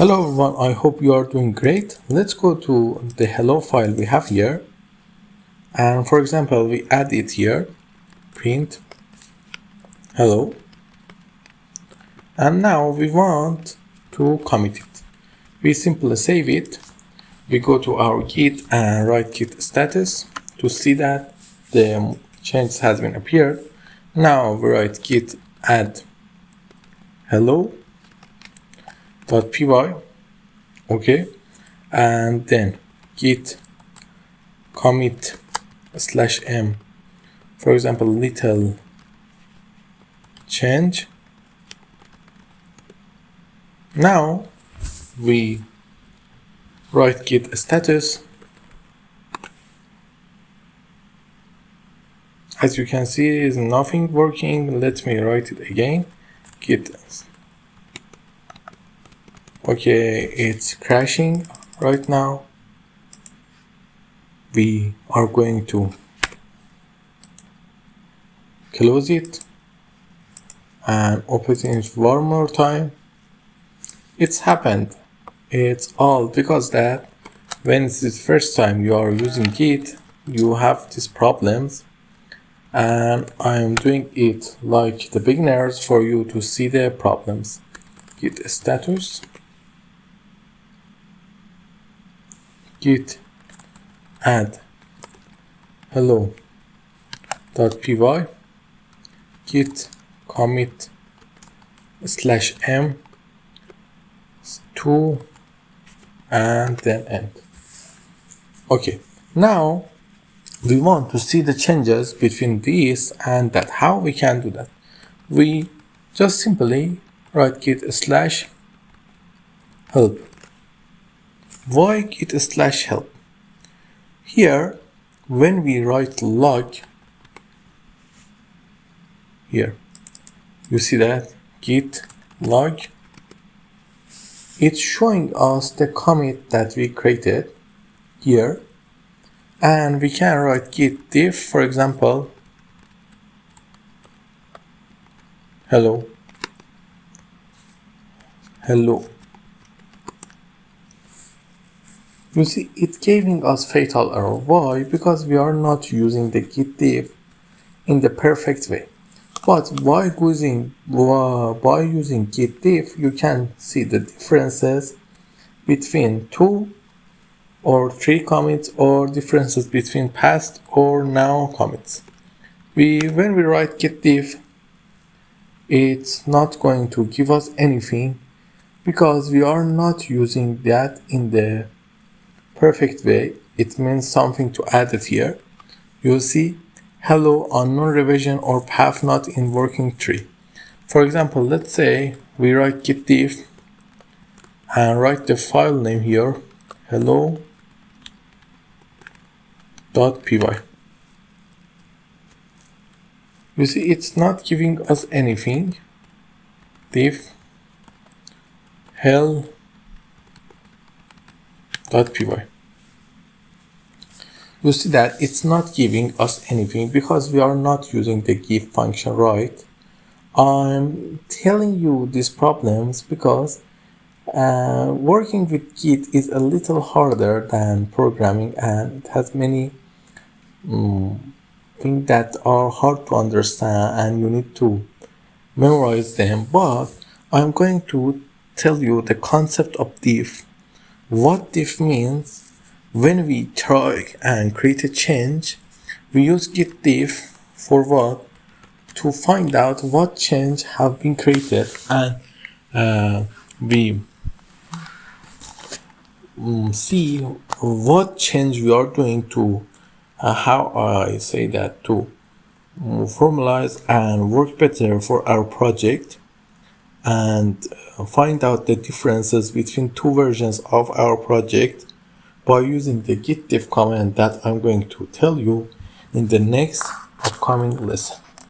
Hello everyone, I hope you are doing great. Let's go to the hello file we have here. And for example, we add it here, print hello. And now we want to commit it. We simply save it. We go to our Git and write Git status to see that the change has been appeared. Now we write git add hello.py, okay, and then git commit /m, for example, little change. Now we write git status. As you can see, is nothing working. Let me write it again. Git. Okay, it's crashing right now. We are going to close it and open it one more time. It's happened. It's all because that when it's the first time you are using Git, you have these problems. And I'm doing it like the beginners for you to see the problems. Git status, git add hello.py, git commit /m to and then end. Okay, now we want to see the changes between this and that. How we can do that? We just simply write git /help. Why git /help? Here, when we write log, here, you see that git log, it's showing us the commit that we created here. And we can write Git Diff, for example, hello. You see, it's giving us fatal error. Why? Because we are not using the Git Diff in the perfect way. But by using Git Diff, you can see the differences between 2 or 3 commits, or differences between past or now commits. When we write git diff, it's not going to give us anything because we are not using that in the perfect way. It means something to add it here. You'll see hello unknown revision or path not in working tree. For example, let's say we write git diff and write the file name here, hello.py. You see, it's not giving us anything. Diff help.py. You see that it's not giving us anything because we are not using the give function, right? I'm telling you these problems because working with Git is a little harder than programming, and it has many things that are hard to understand and you need to memorize them. But I'm going to tell you the concept of diff. What diff means: when we try and create a change, we use git diff for what? To find out what change have been created, and we see what change we are doing to how I say that, to formalize and work better for our project, and find out the differences between 2 versions of our project by using the git diff command that I'm going to tell you in the next upcoming lesson.